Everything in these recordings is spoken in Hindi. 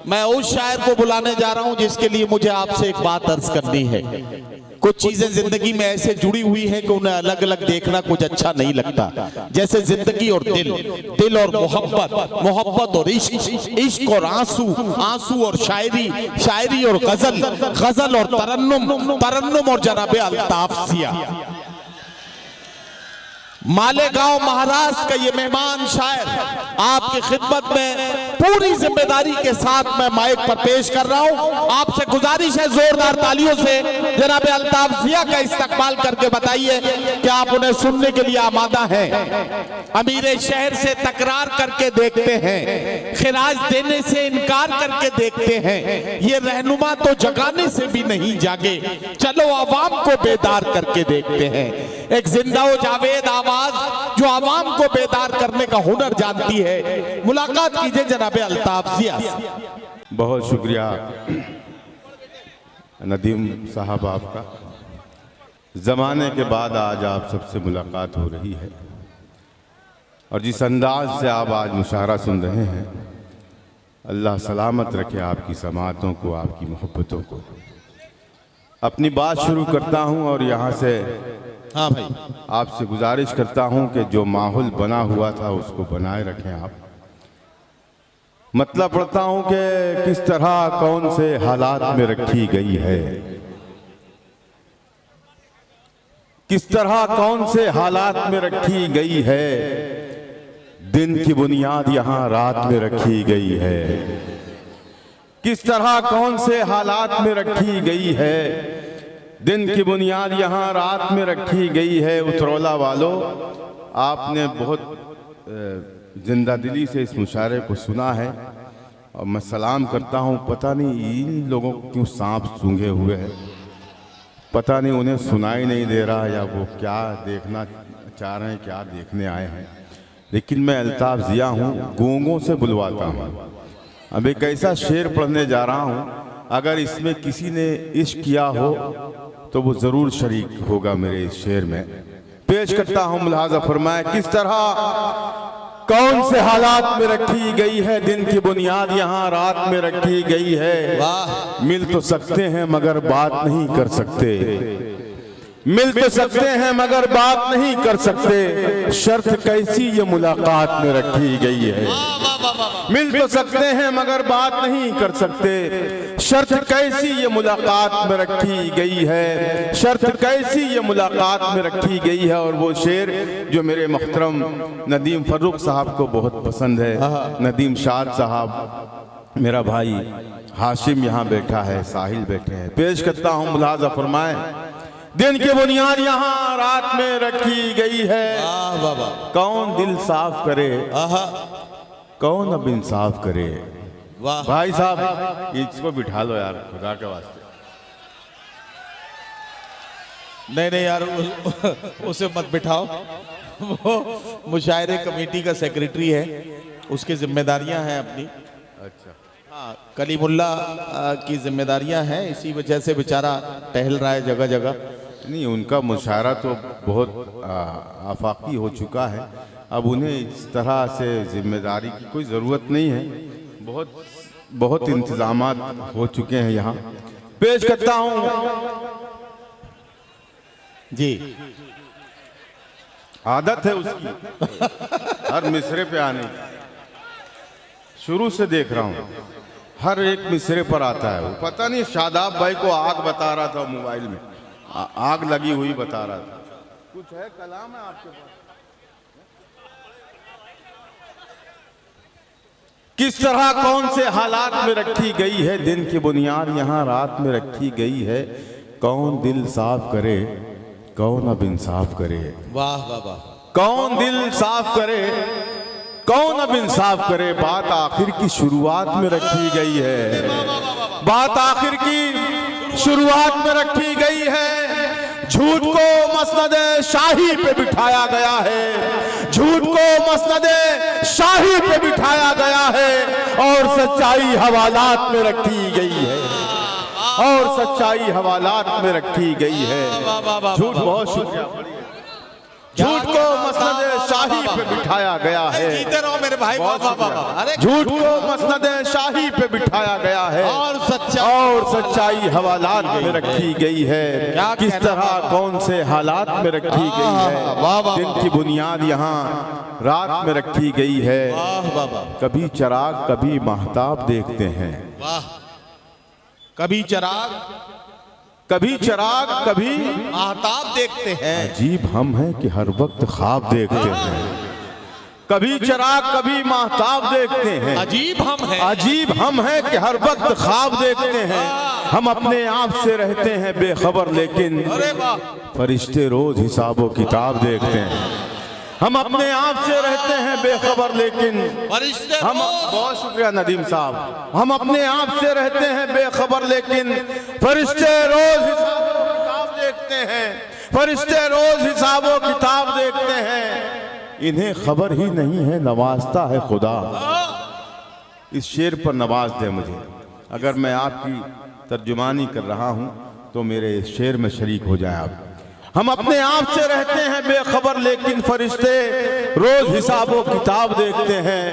मैं उस शायर को बुलाने जा रहा हूं जिसके लिए मुझे आपसे एक बात अर्ज करनी है। कुछ चीजें जिंदगी में ऐसे जुड़ी हुई हैं कि उन्हें अलग अलग देखना कुछ अच्छा नहीं लगता। जैसे जिंदगी और दिल और मोहब्बत और इश्क और आंसू और शायरी और गजल और तरन्नुम और जनाबे अल्ताफ सिया। मालेगांव महाराष्ट्र का ये मेहमान शायर आपकी खिदमत में पूरी जिम्मेदारी के साथ मैं माइक पर पेश कर रहा हूं। आपसे गुजारिश है जोरदार तालियों से जनाब अल्ताफ जिया का इस्तकबाल करके बताइए कि आप उन्हें सुनने के लिए आमादा हैं। अमीर शहर से तकरार करके देखते हैं, खिराज देने से इनकार करके देखते हैं। ये रहनुमा तो जगाने से भी नहीं जागे, चलो आवाम को बेदार करके देखते हैं। एक जिंदा व जावेद आवाज जो आवाम को बेदार करने का हुनर जानती है। मुलाकात कीजिए जनाब अल्ताफ जिया। बहुत शुक्रिया नदीम साहब आपका। ज़माने के बाद आज आप सबसे मुलाकात हो रही है और जिस अंदाज से आप आज मुशायरा सुन रहे हैं, अल्लाह सलामत रखे आपकी समातों को, आपकी मोहब्बतों को। अपनी बात शुरू करता हूं और यहाँ से हाँ भाई, आपसे गुजारिश करता हूं कि जो माहौल बना हुआ था उसको बनाए रखें आप। मतलब पढ़ता हूं कि किस तरह कौन से हालात में रखी गई है, किस तरह कौन से हालात में रखी गई है। दिन की बुनियाद यहाँ रात में रखी गई है। किस तरह कौन से हालात में रखी गई है। दिन की बुनियाद यहाँ रात में रखी गई है। उतरौला वालों, आपने बहुत जिंदा दिली से इस मुशायरे को सुना है और मैं सलाम करता हूँ। पता नहीं इन लोगों को क्यों सांप सूंघे हुए हैं, पता नहीं उन्हें सुनाई नहीं दे रहा या वो क्या देखना चाह रहे हैं, क्या देखने आए हैं। लेकिन मैं अल्ताफ जिया हूँ, गूंगों से बुलवाता हूँ। अब एक ऐसा शेर पढ़ने जा रहा हूँ, अगर इसमें किसी ने इश्क किया हो तो वो जरूर शरीक होगा मेरे इस शेर में। पेश करता हूँ, मुलाहाजा फरमाए। किस तरह कौन से हालात में रखी गई है। दिन की बुनियाद यहाँ रात में रखी गई है। मिल तो सकते हैं मगर बात नहीं कर सकते, मिल तो सकते हैं मगर बात नहीं कर सकते। शर्त कैसी ये मुलाकात में रखी गई है। मिल तो सकते हैं मगर बात नहीं कर सकते। शर्त कैसी ये मुलाकात में रखी गई है। शर्त कैसी ये मुलाकात में रखी गई है। और वो शेर जो मेरे मुहतरम नदीम फर्रुख साहब को बहुत पसंद है। नदीम शाद साहब, मेरा भाई हाशिम यहाँ बैठा है, साहिल बैठे हैं। पेश करता हूँ, मुलाहाजा फरमाए। दिन की बुनियाद यहाँ रात में रखी गई है। कौन दिल साफ करे, कौन अब इंसाफ करे। वाह भाई साहब, इसको बिठा लो यार, खुदा के वास्ते। नहीं यार, उसे मत बिठाओ। वो मुशायरे कमेटी का सेक्रेटरी है, उसकी जिम्मेदारियां हैं अपनी। अच्छा, हाँ, कलीमुल्ला की जिम्मेदारियां हैं, इसी वजह से बेचारा टहल रहा है जगह जगह। नहीं, उनका मुशायरा तो बहुत आफाकी हो चुका है। अब उन्हें इस तरह से जिम्मेदारी की कोई ज़रूरत नहीं है। बहुत इंतजामात हो चुके हैं यहाँ। पेश करता हूँ जी। आदत है उसकी हर मिसरे पे आने की, शुरू से देख रहा हूँ हर एक मिसरे पर आता है। वो पता नहीं शादाब भाई को आग बता रहा था मोबाइल में, आग लगी हुई बता रहा था। कुछ है कलाम है आपके पास? किस तरह कौन से हालात में रखी गई है। दिन की बुनियाद यहाँ रात में रखी गई है। कौन दिल साफ करे, कौन अब इंसाफ करे। वाह वाह वाह। कौन दिल साफ करे, कौन अब इंसाफ करे। बात आखिर की शुरुआत में रखी गई है। बात आखिर की शुरुआत में रखी गई है। झूठ को मसनदे शाही पे बिठाया गया है। झूठ को मसनदे शाही पे बिठाया गया है और सच्चाई हवालात में रखी गई है। और सच्चाई हवालात में रखी गई है। झूठ, बहुत शुक्रिया, झूठ को मसनद शाही पे बिठाया गया है। जीते रहो मेरे भाई। बहुत वाह वाह वाह। अरे झूठ को मसनद शाही पे बिठाया गया है और सच्चाई हवालात में रखी गई है। क्या किस कहना तरह कौन से हालात में रखी गई है। वाह वाह। दिन की बुनियाद यहाँ रात में रखी गई है। वाह वाह वाह। कभी चिराग कभी महताब देखते हैं। वाह। कभी चिराग कभी महताब देखते हैं। अजीब हम हैं कि हर वक्त ख्वाब देखते हैं। कभी चिराग कभी महताब देखते हैं। अजीब हम हैं कि हर वक्त ख्वाब देखते हैं। हम अपने आप से रहते हैं बेखबर, लेकिन अरे वाह। फरिश्ते रोज हिसाबो किताब देखते हैं। हम अपने आप से रहते हैं बेखबर, लेकिन फरिश्ते हम बहुत शुक्रिया नदीम साहब। हम अपने आप से रहते हैं बेखबर, लेकिन फरिश्ते रोज हिसाबो किताब देखते हैं। फरिश्ते रोज हिसाबो किताब देखते हैं। इन्हें खबर ही नहीं है नवाजता है खुदा। इस शेर पर नवाज दे मुझे। अगर मैं आपकी तर्जुमानी कर रहा हूं तो मेरे इस शेर में शरीक हो जाए आप। हम अपने आप से रहते हैं बेखबर, लेकिन फरिश्ते रोज हिसाबो किताब देखते हैं।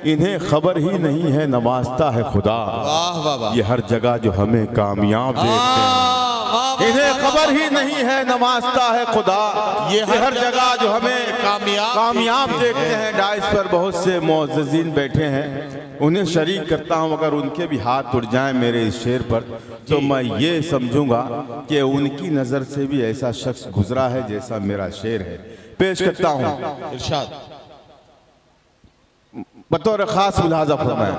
इन्हें खबर ही नहीं है नवाजता है खुदा। वाह वाह वाह। ये हर जगह जो हमें कामयाब देखते हैं। इन्हें खबर ही नहीं है नवाजता है खुदा। ये हर जगह जो हमें कामयाब देखते हैं। डाइस पर बहुत से मुअज़्ज़िज़ीन बैठे हैं, उन्हें शरीक करता हूं। अगर उनके भी हाथ उठ जाएं मेरे इस शेर पर, तो मैं ये समझूंगा कि उनकी नज़र से भी ऐसा शख्स गुजरा है जैसा मेरा शेर है। पेश करता हूं। इरशाद। बतौर खास मुलाजा फरमाया।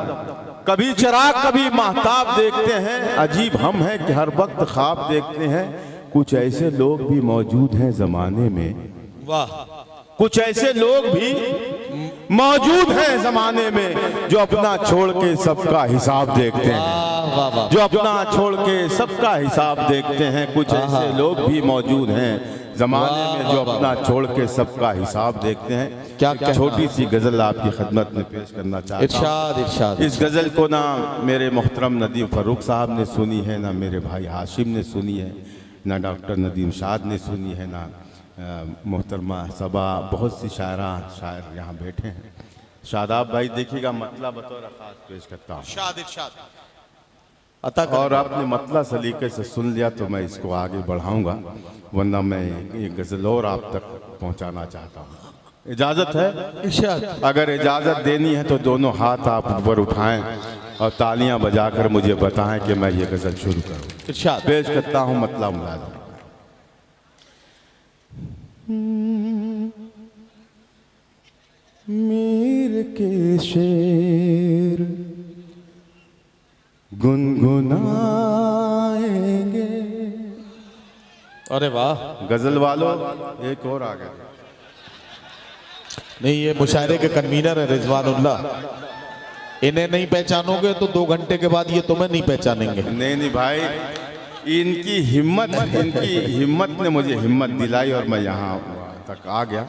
कभी चिराग कभी महताब देखते हैं। अजीब हम हैं कि हर वक्त ख्वाब देखते हैं। कुछ ऐसे लोग भी मौजूद हैं जमाने में। वाह। कुछ ऐसे लोग भी मौजूद हैं जमाने में जो अपना छोड़ के सबका हिसाब देखते हैं। वाह वाह। जो अपना छोड़ के सबका हिसाब देखते हैं। कुछ ऐसे लोग भी मौजूद हैं जमाने में जो अपना छोड़ के सबका हिसाब देखते हैं। क्या छोटी सी गजल आपकी खिदमत में पेश करना चाहता हूं। इरशाद इरशाद। इस गजल को ना मेरे मोहतरम नदीम फ़ारूक साहब ने सुनी है, ना मेरे भाई हाशिम ने सुनी है, ना डॉक्टर नदीम शाद ने सुनी है, ना मोहतरमा सबा। बहुत सी शायर यहाँ बैठे हैं। शादाब भाई देखिएगा, मतलब बतौर खास पेश करता हूँ। इरशाद इरशाद। और आपने मतलब सलीके से सुन लिया तो मैं इसको आगे बढ़ाऊंगा, वरना मैं ये गज़ल और आप तक पहुंचाना चाहता हूं। इजाज़त है? इरशाद। अगर इजाज़त देनी है तो दोनों हाथ आप ऊपर उठाएं और तालियां बजाकर मुझे बताएं कि मैं ये गज़ल शुरू करूं। इरशाद। पेश करता हूं मतलब मुलाज़ा। मीर के शेर गुनगुनाएंगे। अरे वाह। गजल वालों एक और आ गए। नहीं, ये मुशायरे के कन्वीनर है रिजवानुल्लाह। इन्हें नहीं पहचानोगे तो 2 घंटे के बाद ये तुम्हें नहीं पहचानेंगे। नहीं भाई, इनकी हिम्मत ने मुझे हिम्मत दिलाई और मैं यहाँ तक आ गया।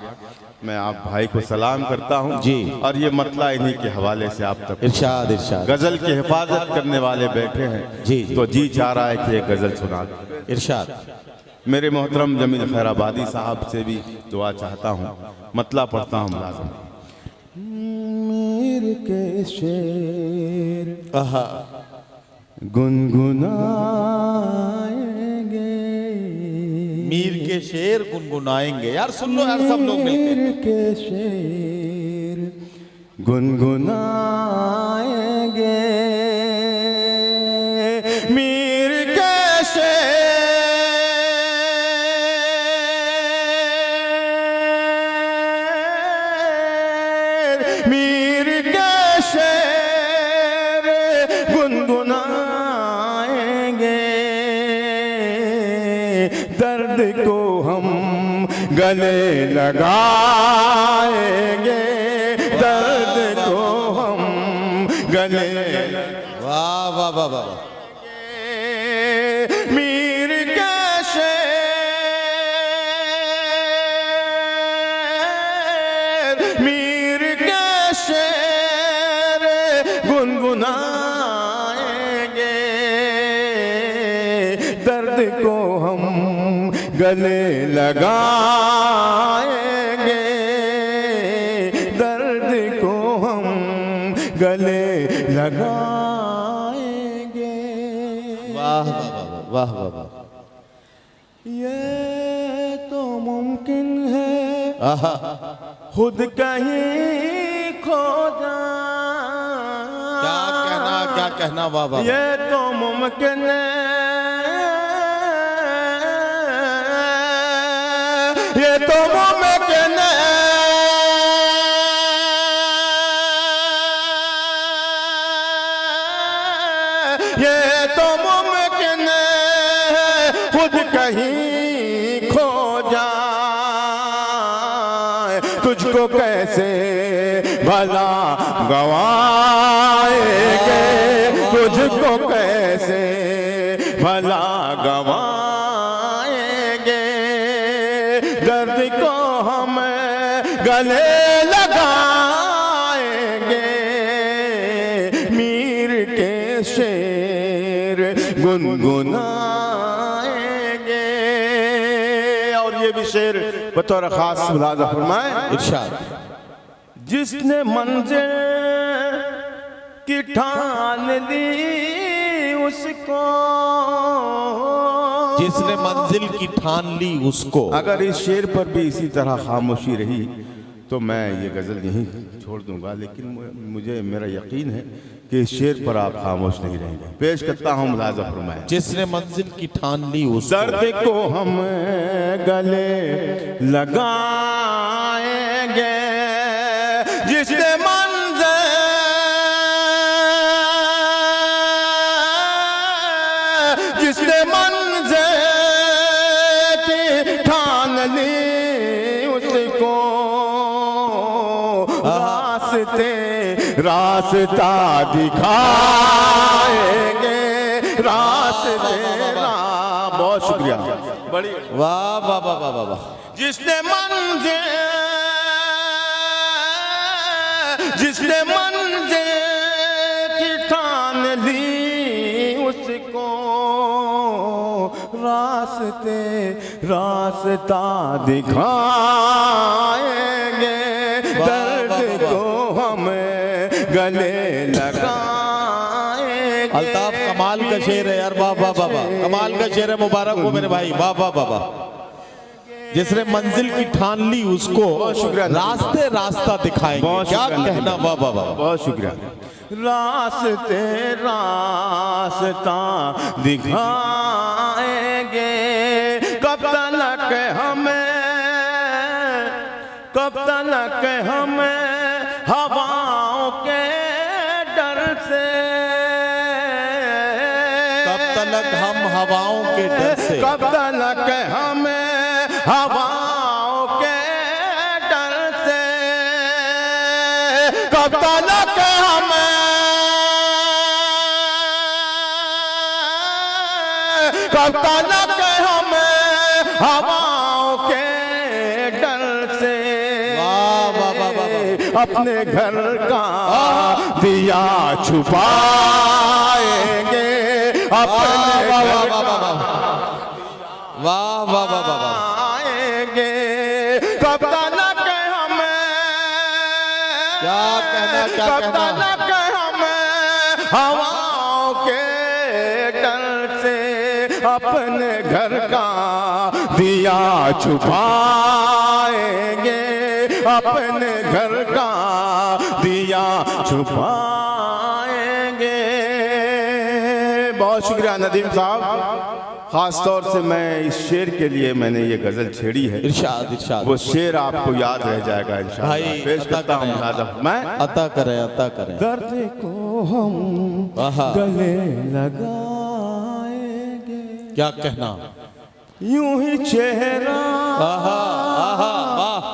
मैं आप भाई को सलाम करता हूँ जी। और ये मतला इन्हीं के हवाले से आप तक। इरशाद इरशाद। गजल की हिफाजत करने वाले बैठे हैं जी जी। तो जी चाह रहा है कि एक गजल सुना दो। इरशाद। मेरे मोहतरम जमील खैराबादी साहब से भी दुआ चाहता हूँ। मतला पढ़ता हूँ मुलाज़िम। मीर के शेर गुनगुनाएंगे। मीर के शेर गुनगुनाएंगे। यार सुन लो यार सब लोग मिलके। मीर के शेर गुनगुनाएंगे। मीर के शेर, मीर के शेर गुनगुनाएंगे। दर्द को हम गले लगाएंगे। दर्द को हम गले। वाह वाह वाह वाह। मीर के शेर, मीर के शेर गुनगुनाएंगे। दर्द को हम गले लगाएंगे। को हम गले लगाएंगे। वाह वाह वाह वाह वाह। ये तो मुमकिन है आहा, खुद कहीं खो जाए। क्या कहना वाह वाह। ये तो मुमकिन है, ये तो मुमकिन है, ये तो मुमकिन है खुद कहीं खो जाए। तुझको कैसे भला गवाएंगे, तुझको कैसे भला गवाएंगे। दर्द को हम गले लगाएंगे, मीर के शेर गुनगुनाएंगे। और ये भी शेर बतौर खास मुलाज़ा फरमाए। इरशाद। जिसने मंजिल की ठान ली उसको, जिसने मंजिल की ठान ली उसको। अगर इस शेर पर भी इसी तरह खामोशी रही तो मैं ये गज़ल यहीं छोड़ दूंगा, लेकिन मुझे मेरा यकीन है कि इस शेर पर आप खामोश नहीं रहेंगे। पेश करता हूँ मुलाज़ा फरमाए। जिसने मंजिल की ठान ली उसको। दर्द को हम गले लगाएंगे, जिसने मंज़िल की ठान ली उसको, रास्ता दिखाएंगे, रास्ते। बहुत शुक्रिया, बड़ी वाह वाह वाह वाह वाह। जिसने मंजिल की ठान ली उसको, रास्ता दिखाएंगे। दर्द को हम गले लगाएंगे। अल्ताफ कमाल का शेर है यार, वाह वाह वाह वाह, कमाल का शेर है। मुबारक हो मेरे भाई, वाह वाह वाह वाह। जिसने मंजिल की ठान ली उसको रास्ते रास्ता दिखाएंगे। क्या कहना वाह वाह वाह। बहुत शुक्रिया। रास्ते रास्ता दिखाएंगे, कब तक हमें हवाओं के डर से, कब तक हम हवाओं के डर से, कब तक हमें हवाओं के डर से, कब तक हमें, कब तक हमें हवाओं के डर से अपने घर का दिया छुपाएंगे, अपने घर का वाह वाह वाह वाह आएंगे। कब तक हमें, क्या कहना, क्या कब कहना। तक हमें हवाओं के डर से अपने घर का दिया छुपाएंगे, अपने घर का दिया छुपाएंगे। बहुत शुक्रिया नदीम साहब। खास तौर से मैं इस शेर के लिए मैंने ये गजल छेड़ी है। इरशाद इरशाद। वो शेर आपको याद रह जाएगा इंशाअल्लाह। भाई पेश अता करता हूँ करें, मैं। अता करें अता करें। दर्द को हम आहा। गले लगाएंगे, क्या कहना। यूं ही चेहरा, आहा आहा वाह।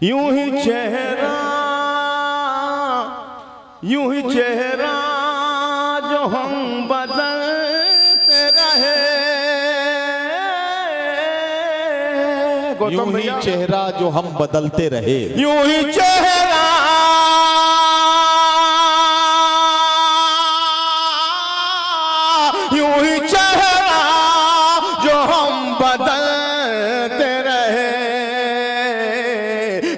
यूं ही चेहरा, यूं ही चेहरा जो हम बदलते रहे, यूं ही चेहरा जो हम बदलते रहे, यूं ही चेहरा, यूं ही चेहरा जो हम बदलते रहे,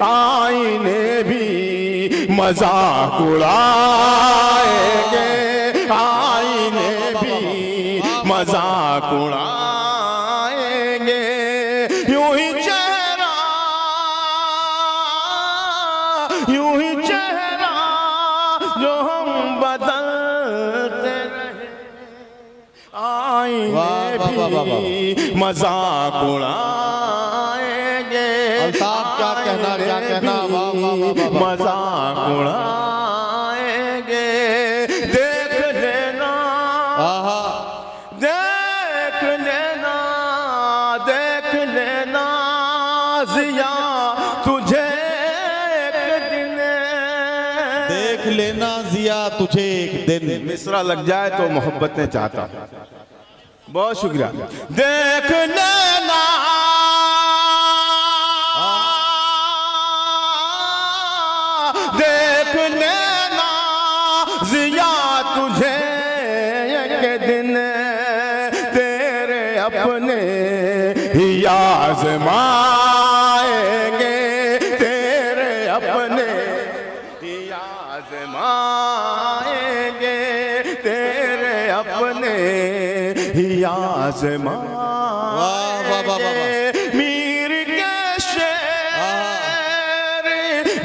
आईने भी मजाक उड़ाएंगे, आईने भी मजाक उड़ाएंगे। यूं ही चेहरा जो हम बदलते रहे, आईने भी मजाक उड़ाएंगे। अल्ताफ क्या कहना वाह वाह वाह वाह। मजाक उड़ाएंगे। देख लेना, देख लेना, देख लेना जिया तुझे एक दिन, देख लेना जिया तुझे एक दिन। मिसरा लग जाए तो मोहब्बत ने चाहता। बहुत शुक्रिया। देख लेना, देख लेना जिया तुझे एक दिन, तेरे अपने ही आज़माएंगे, तेरे अपने ही आज़माएंगे, तेरे अपने ही आज़माएंगे। मीर के शेर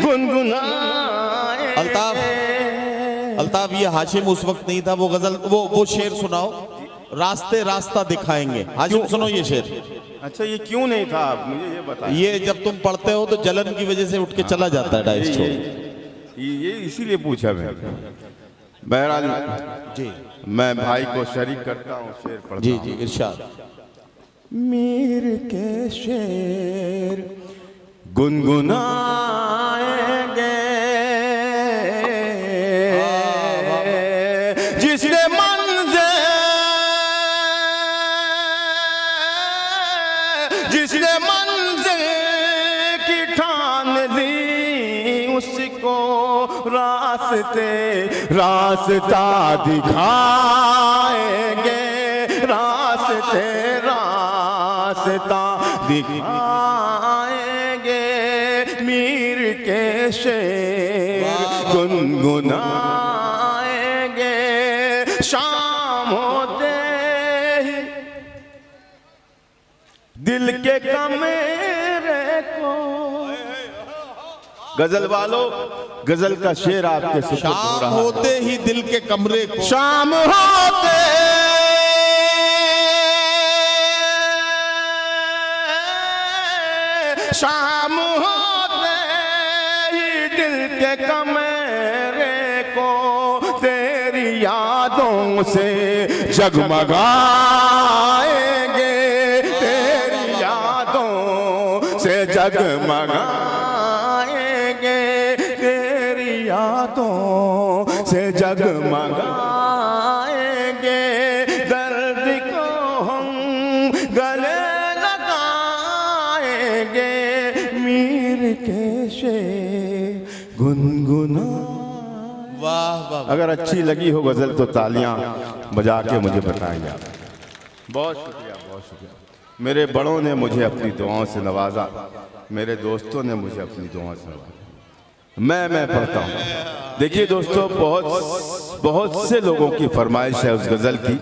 गुनगुनाए। अल्ताफ ये हाशिम उस वक्त नहीं था, वो गजल वो शेर सुनाओ, रास्ते रास्ता दिखाएंगे। हाशिम सुनो ये शेर। अच्छा ये क्यों नहीं था, आप मुझे ये बताइए। ये जब तुम पढ़ते हो तो जलन की वजह से उठ के चला जाता है डाइस छोड़। ये इसीलिए पूछा मैं। बहरहाल जी मैं भाई को शरीक करता हूँ, शेर पढ़ता जी हूँ। जी इरशाद। मीर के शेर गुनगुनाएंगे, जिसने मंज़िल की ठान ली, उसको रास्ता दिखाएंगे, रास्ता दिखाएंगे। मीर के शेर गुनगुनाएंगे। शाम होते ही दिल के कमरे को, गजल वालों गजल का शेर आपके सुपुर्द हो शाम रहा है। होते ही दिल के कमरे को, शाम होते शाम होते ही दिल के कमरे को, तेरी यादों से जगमगाएंगे, तेरी यादों से जगमगाएंगे, तेरी यादों से जगमगाएंगे। दर्द को हम गले लगाएंगे, मीर के शेर गुनगुना। वाह वाह। अगर अच्छी लगी हो गजल तो तालियां बजा के मुझे बताएंगे। बहुत शुक्रिया, बहुत शुक्रिया। मेरे बड़ों ने मुझे अपनी दुआओं से नवाजा, मेरे दोस्तों ने मुझे अपनी दुआओं से नवाजा। मैं पढ़ता हूँ। देखिए दोस्तों, बहुत से लोगों की फरमाइश है उस गज़ल की।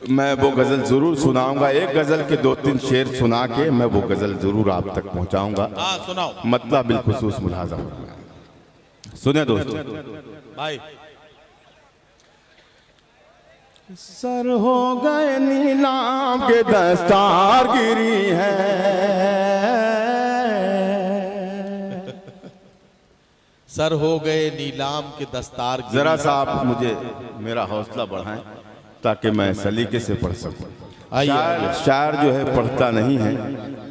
मैं वो गज़ल ज़रूर सुनाऊंगा। एक गज़ल के 2-3 शेर सुना के मैं वो गज़ल ज़रूर आप तक पहुँचाऊंगा। हाँ सुनाओ। मतलब बिलखुसूस मुलाज़ा। सुने दोस्तों। भाई सर हो गए नीलाम के दस्तार गिरी है, सर हो गए नीलाम के दस्तार। जरा सा आप मुझे मेरा हौसला बढ़ाएं ताकि मैं सलीके से पढ़ सकूं। शायर जो है पढ़ता नहीं है,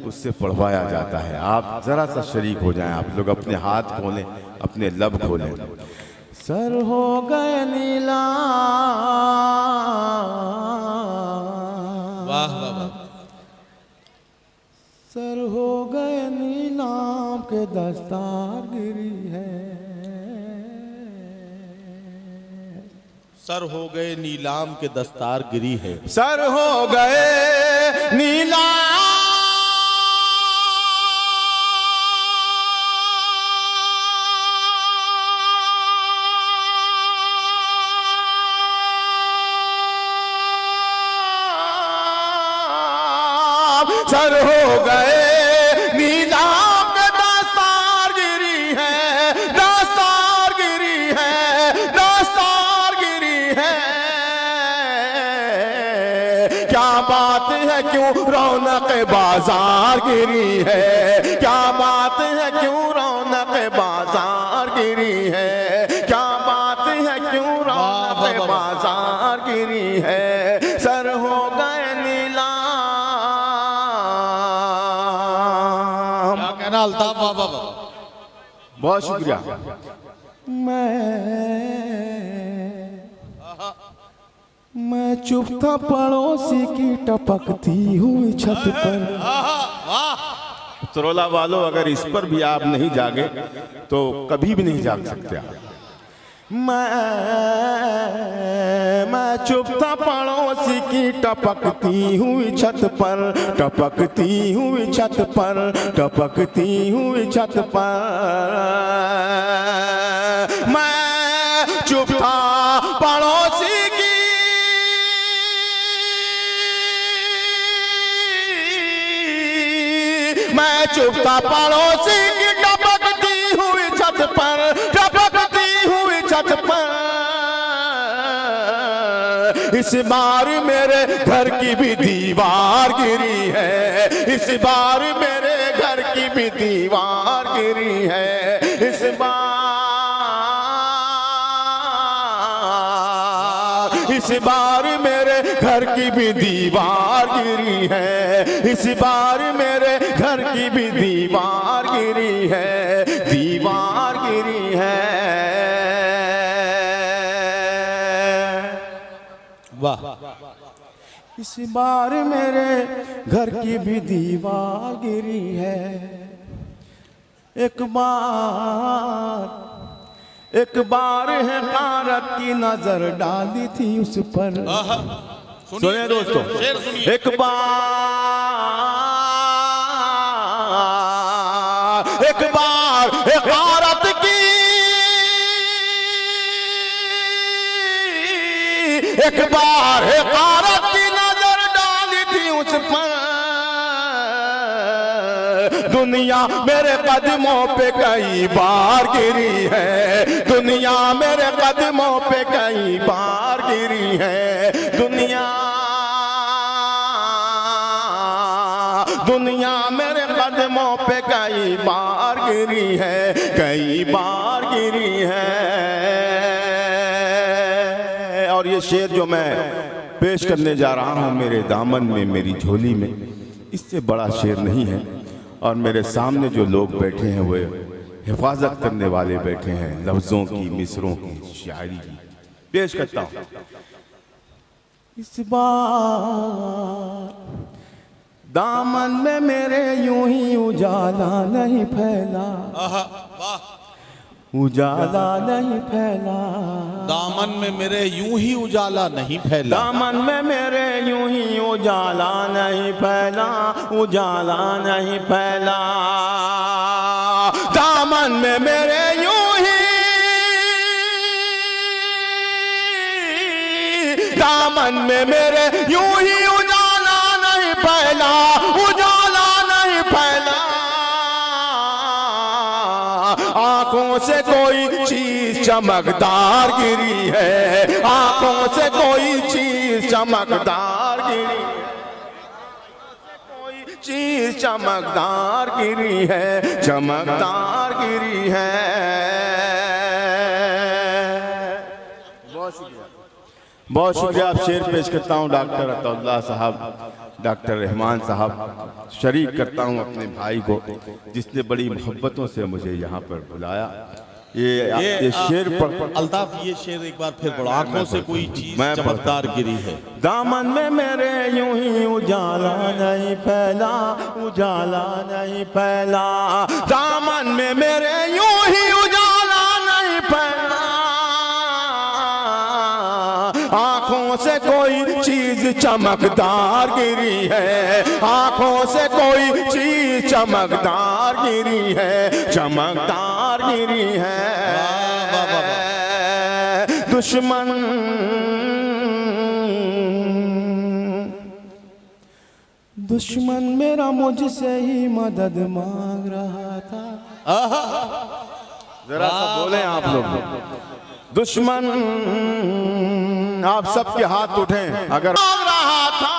उससे पढ़वाया जाता है। आप जरा सा शरीक हो जाएं। आप लोग अपने हाथ खोलें, अपने लब खोलें। सर हो गए नीलाम, वाह वाह वाह। सर हो गए नीलाम के दस्तार गिरी है, सर हो गए नीलाम के दस्तार गिरी है। सर हो गए नीलाम सर हो गए नीलाम के दास्तारगिरी है, दास्तारगिरी है, दास्तारगिरी है। क्या बात है क्यों रौनक बाजार गिरी है, क्या बात है क्यों रौनक बाजार गिरी है, क्या बात है क्यों रौनक बाजार गिरी है। सर हो गए नीलाम। क्या कहना अल्ताफ? वाह वाह वाह, बहुत शुक्रिया। मैं चुप था पड़ोसी की टपकती हुई छत पर। सरोला वालों, अगर इस पर भी आप नहीं जागे तो कभी भी नहीं जाग सकते आप। मैं चुप था पड़ोसी की टपकती हुई छत पर, टपकती हुई छत पर, टपकती हुई छत पर। मैं चुप था पड़ोसी की, मैं चुप था पड़ोसी की टपकती हुई छत पर, टपकती हुई छत पर। इस बार मेरे घर की भी दीवार गिरी है, इस बार मेरे घर की भी दीवार गिरी है। इस बार मेरे घर की भी दीवार गिरी है, इस बार मेरे घर की भी दीवार गिरी है, दीवार गिरी है। वाह। इस बार मेरे घर की भी दीवार गिरी है। एक बार है कारत की नजर डाली थी उस पर। सुनिए दोस्तों, एक बार एक कारत की, एक बार है कारत की नजर डाली थी उस पर। दुनिया मेरे कदमों पे कई बार गिरी है, दुनिया मेरे कदमों पे कई बार गिरी है। दुनिया मेरे कदमों पे कई बार गिरी है, कई बार गिरी है। और ये शेर जो मैं पेश करने जा रहा हूँ, मेरे दामन में मेरी झोली में, इससे बड़ा शेर नहीं है। और मेरे सामने जो लोग बैठे हैं वो हिफाजत करने वाले बैठे हैं लफ्ज़ों की, मिसरों की, शायरी की। पेश करता हूँ। इस बार दामन में मेरे यूं ही उजाला नहीं फैला, उजाला नहीं फैला। दामन में मेरे यूं ही उजाला नहीं फैला, दामन में मेरे यूं ही उजाला नहीं फैला, उजाला नहीं फैला। दामन में मेरे यूं ही, दामन में मेरे यूं ही उजाला नहीं फैला, उजाला नहीं फैला। आंखों से कोई चीज चमकदार गिरी है, आंखों से कोई चीज चमकदार गिरी, कोई चीज चमकदार गिरी है, चमकदार गिरी है। बहुत शुक्रिया। आप शेर पेश करता हूँ डॉक्टर अताउल्लाह साहब, डॉक्टर रहमान साहब, शरीक करता हूँ अपने भाई को जिसने बड़ी मोहब्बतों से मुझे यहाँ पर बुलाया। ये शेर पर अल्ताफ, ये शेर एक बार फिर पढ़ो। आंखों से कोई चीज चमकदार गिरी है, दामन में मेरे यूं ही उजाला नहीं फैला, उजाला नहीं फैला। दामन में मेरे यूं ही उजाला नहीं फैला। आंखों से कोई चीज चमकदार गिरी है, आंखों से कोई चीज चमकदार गिरी है, चमकदार गिरी है। दुश्मन मेरा मुझसे ही मदद मांग रहा था। जरा सा बोले आप लोग। दुश्मन, आप सबके हाथ उठें अगर मांग रहा था,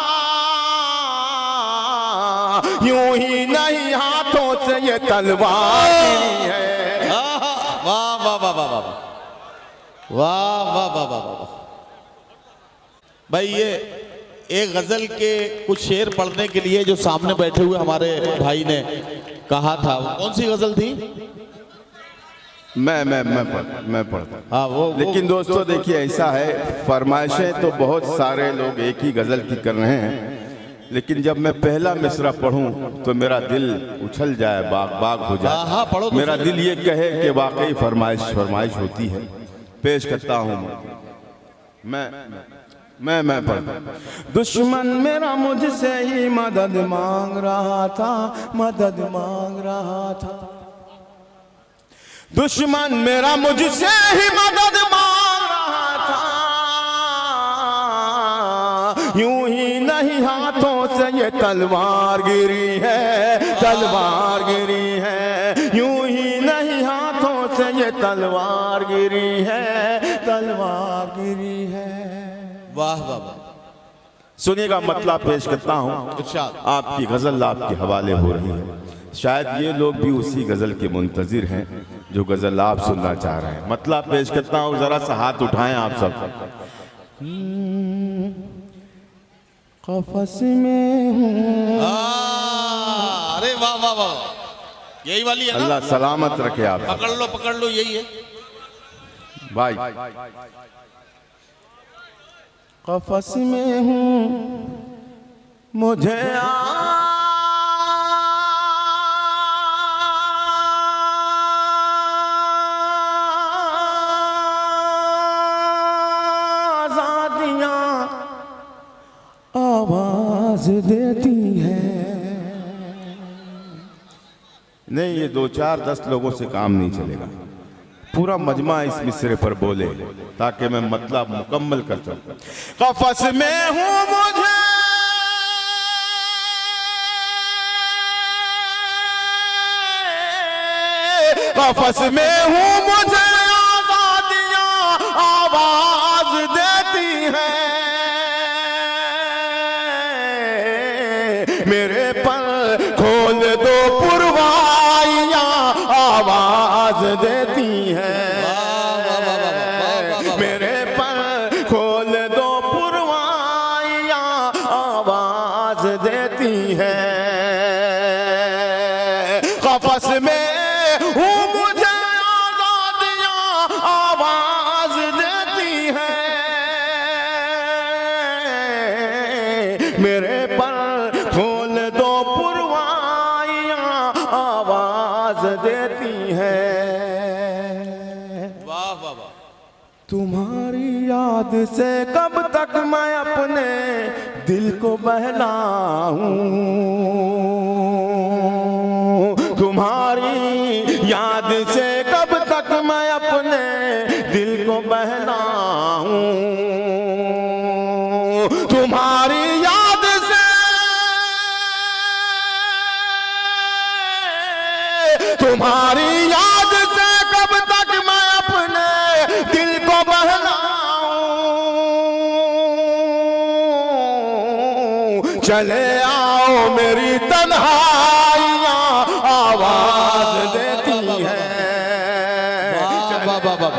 यूं ही नहीं हाथों से ये तलवार गिरी है। वाह वाह वाह वाह वाह वाह वाह वाह वाह वाह। भाई ये एक गजल के कुछ शेर पढ़ने के लिए जो सामने बैठे हुए हमारे भाई ने कहा था, कौन सी गजल थी? मैं पढ़ता। हाँ वो लेकिन दोस्तों देखिए ऐसा है, फरमाइशें तो बहुत सारे लोग एक ही गजल की कर रहे हैं, लेकिन जब मैं पहला मिसरा पढ़ूं तो मेरा दिल उछल जाए, बाग बाग हो जाए। हाँ पढ़ो। मेरा दिल ये कहे कि वाकई फरमाइश होती है। पेश करता हूं मैं पढ़ता। दुश्मन मेरा मुझसे ही मदद मांग रहा था, मदद मांग रहा था। दुश्मन मेरा मुझसे ही मदद मांग रहा था, यूं ही नहीं हाथों से ये तलवार गिरी है, तलवार गिरी है। यूं ही नहीं हाथों से ये तलवार गिरी है, तलवार गिरी है। वाह वाह वाह। सुनिएगा, मतलब पेश करता हूँ। इरशाद। आपकी गजल आपके हवाले हो रही है। शायद ये लोग भी उसी गजल के मुंतजिर हैं जो गजल आप सुनना चाह रहे हैं। मतलब पेश करता हूँ, जरा सा हाथ उठाएं आप सब। क़फ़स में हूँ। अरे वाह वाह वाह, यही वाली है ना? अल्लाह सलामत रखे आप। पकड़ लो यही है भाई। क़फ़स में हूँ मुझे आवाज देती है। नहीं, ये 2 4 10 लोगों से काम नहीं चलेगा। पूरा मजमा इस मिसरे पर बोले ताकि मैं मतलब मुकम्मल कर सकूं। क़फ़स में हूँ मुझे क़फ़स में हूँ मुझे आज़ादियाँ आवाज देती हैं। मेरे पर खोल दो पुरवाइयाँ आवाज देती हैं। मेरे पर खोल दो पुरवाइयाँ आवाज देती हैं। क़फ़स में हूँ मुझे आज़ादियाँ आवाज देती हैं। मेरे पर खोल दो पुरवाइयाँ आवाज देती हैं। वाह वाह वाह। तुम्हारी याद से कब तक मैं अपने दिल को बहलाऊं। तुम्हारी याद से कब तक मैं अपने दिल को बहलाऊं। तुम्हारी याद से, तुम्हारी याद से कब तक मैं अपने दिल को बहलाऊं। चले आओ मेरी तन्हाइयाँ आवाज देती हैं। वाह वाह वाह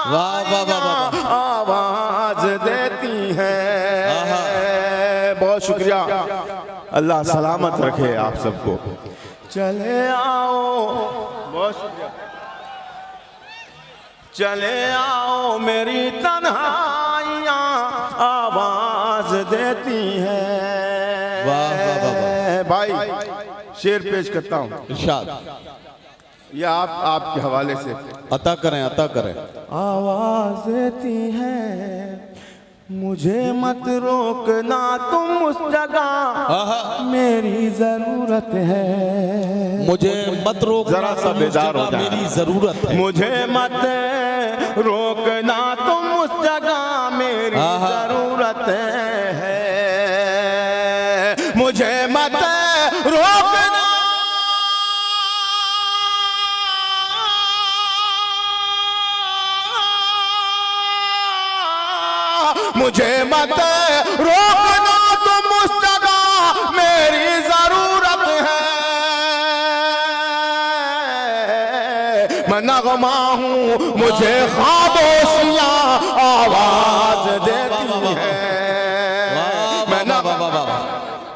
वाह वाह वाह वाह। आवाज देती हैं। बहुत शुक्रिया, अल्लाह सलामत रखे आप सबको। चले आओ, बहुत शुक्रिया। चले आओ मेरी तन्हाइयाँ आवाज देती हैं। वाह वाह वाह वाह। भाई शेर पेश करता हूँ। इरशाद। यह आपके हवाले से अता करें, अता करें। आवाज देती है, मुझे मत रोकना तुम उस जगह, मेरी जरूरत है। मुझे मत रोकना, जरा सा बेदार हो जाए। मेरी जरूरत है। मुझे मत रोकना तुम उस जगह, मेरी जरूरत है। मुझे मत रोकना, तुम उस जगह मेरी जरूरत है। मैं नगमा हूँ, मुझे खामोशियाँ आवाज देती है। मैं नगमा,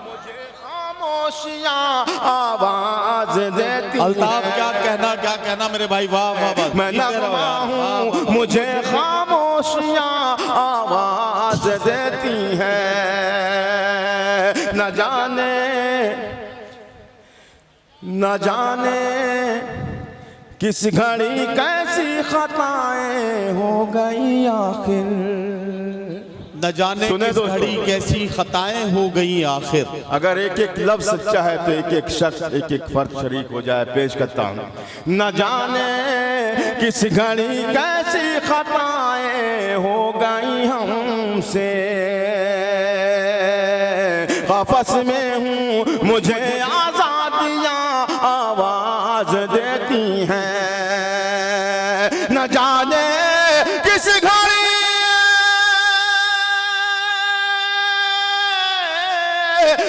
मुझे खामोशियाँ आवाज देती है। अल्ताफ क्या कहना मेरे भाई, वाह वाह वाह। मैं नगमा हूँ, मुझे खामोशियाँ आवाज देती हैं। न जाने किस घड़ी कैसी खताएं हो गई आखिर। न जाने किस घड़ी कैसी खताएं हो गई आखिर। अगर एक एक लफ्ज सच्चा है तो एक एक शख्स, एक एक फर्द शरीक हो जाए। पेश करता हूँ। न जाने किस घड़ी कैसी खताएं हो गई हमसे, क़फ़स में हूँ, मुझे आज़ादियाँ आवाज देती हैं। न जाने किस घड़ी,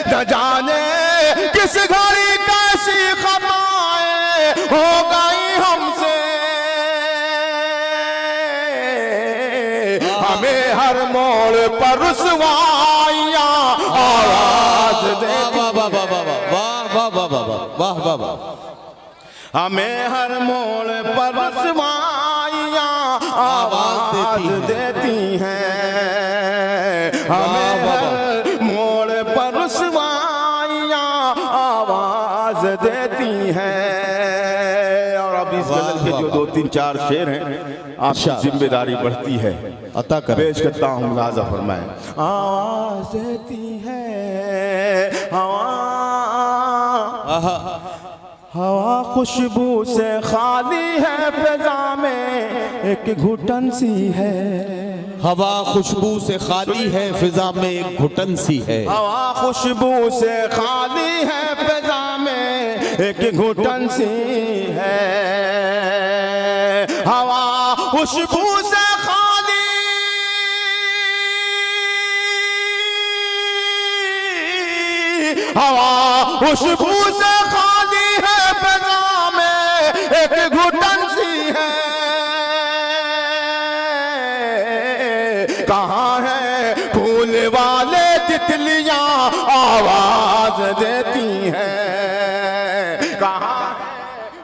न जाने किस घड़ी कैसी खताएं हो गई हमसे, हमें हर मोड़ पर रुसवाइयाँ आवाज देती। वाह वाह वाह वाह वाह वाह वाह वाह वाह वाह। हमें हर मोड़ पर रुसवाइयाँ आवाज देती हैं। हमें हर मोड़ पर रुसवाइयाँ आवाज देती हैं। और अब इस गज़ल के जो 2-3-4 शेर हैं, आपकी जिम्मेदारी बढ़ती है, अता कर। पेश करता हूँ, मुलाज़ा फरमाएं। आवाज देती है हवा, खुशबू से खाली है फिजा में एक घुटन सी है। हवा खुशबू से खाली है, फिजा में एक घुटन सी है। हवा खुशबू से खाली है, फिजा में एक घुटन सी है। हवा खुशबू से खाली, हवा खुशबू से खाली है, फिजा में एक घुटन सी है। कहाँ है फूल वाले तितलियाँ आवाज देती हैं। कहाँ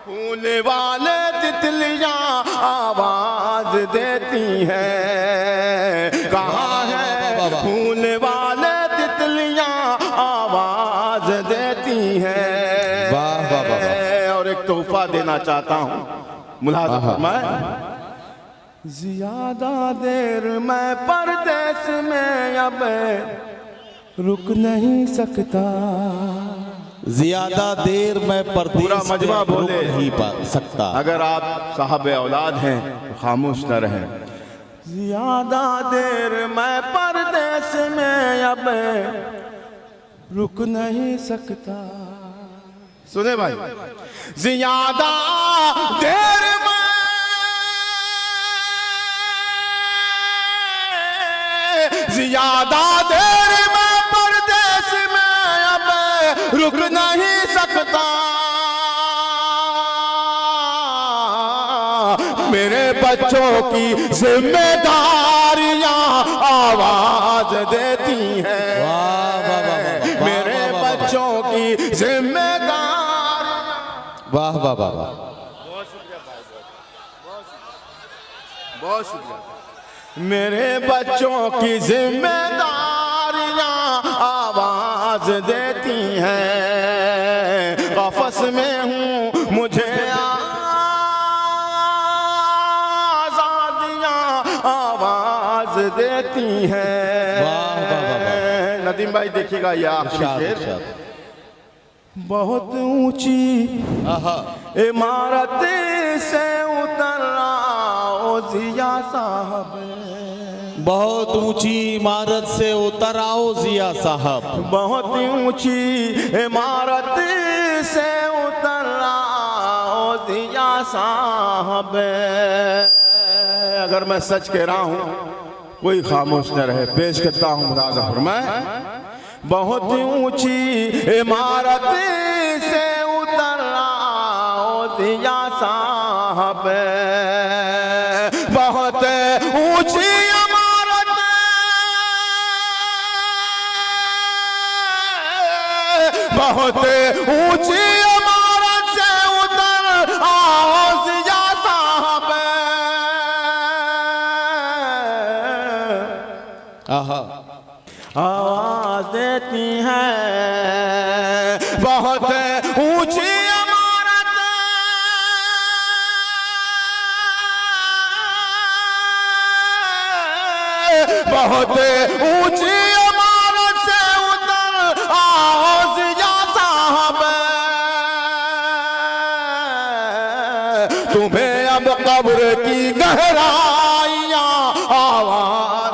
फूल वाले तितलियाँ आवाज देती हैं। कहाँ है फूल वाले तितलियाँ आवाज देती हैं। वाह वाह वाह। और एक तोहफा देना चाहता हूँ, मुलाज़ा फरमाएं। ज्यादा देर मैं परदेस में अब रुक नहीं सकता। ज्यादा देर मैं परदेस पूरा मजमा में रुक बोले। नहीं पा सकता। अगर आप साहब औलाद हैं तो खामोश न रहें। ज्यादा देर मैं परदेस में अब रुक नहीं सकता। सुने भाई, ज्यादा देर ज्यादा देर मैं परदेस में अब रुक नहीं सकता। मेरे बच्चों की जिम्मेदारियां आवाज देती हैं। मेरे बच्चों की जिम्मेदारी। वाह वाह वाह वाह। बहुत शुक्रिया। मेरे बच्चों की जिम्मेदारियां आवाज देती हैं। क़फ़स में हूँ, मुझे आज़ादियां आवाज देती हैं। नदीम भाई देखिएगा, ये आखिरी शेर। बहुत ऊंची इमारत से उतर आओ जिया साहब। बहुत ऊंची इमारत से उतर आओ जिया साहब। बहुत ऊंची इमारत से उतर आओ जिया साहब। अगर मैं सच कह रहा हूँ कोई खामोश न रहे। पेश करता हूँ मुलाज़ा फरमाए। बहुत ऊंची इमारत से उतर आओ जिया साहब, बहुत ऊंची इमारत, बहुत ऊंची इमारत से उतर आओ जिया साहब। आहा आवाज देती है बहुत ऊंची इमारत, बहुत ऊंची इमारत से उतर आओ जिया साहब। तुम्हें अब कब्र की गहराइयां आवाज